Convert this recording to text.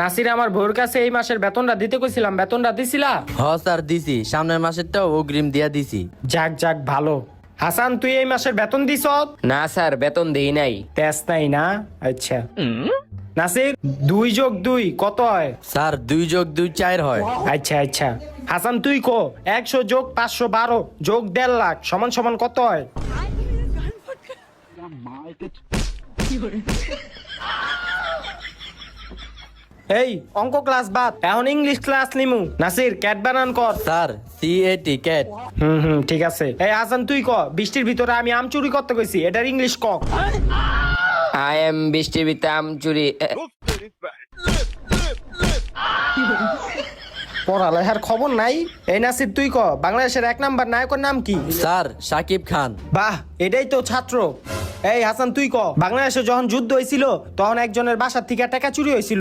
নাসির, আমার বউর কাছে এই মাসের বেতনটা দিতে কইছিলাম, বেতনটা দিছিলা? স্যার দিছি, সামনের মাসেরটাও অগ্রিম দিয়া দিছি। যাক যাক, ভালো। হাসান, তুই এই মাসের বেতন দিছ? না স্যার, বেতন দেই নাই। তেস নাই না? আচ্ছা। নাসির, 2+2 কত হয়? স্যার 2+2 4 হয়। আচ্ছা আচ্ছা। হাসান, তুই কো 100+512 সমান সমান কত হয়? এই অঙ্ক ক্লাস বাদ, এখন ইংলিশ ক্লাস নিমু। নাসির, ক্যাট বানান কর। Sir CAT cat. ঠিক আছে। এই হাসান, তুই ক বৃষ্টির ভিতরে আমি আম চুরি করতে কইছি, এটার ইংলিশ ক। আই এম বৃষ্টির ভিতরে আম চুরি। পড়ালেখার খবর নাই। এই নাসির, তুই ক বাংলাদেশের 1 নাম্বার নায়কের নাম কি? স্যার শাকিব খান। বাহ, এটাই তো ছাত্র। এই হাসান, তুই ক বাংলাদেশে যখন যুদ্ধ হয়েছিল তখন একজনের বাসার থেকে টাকা চুরি হয়েছিল।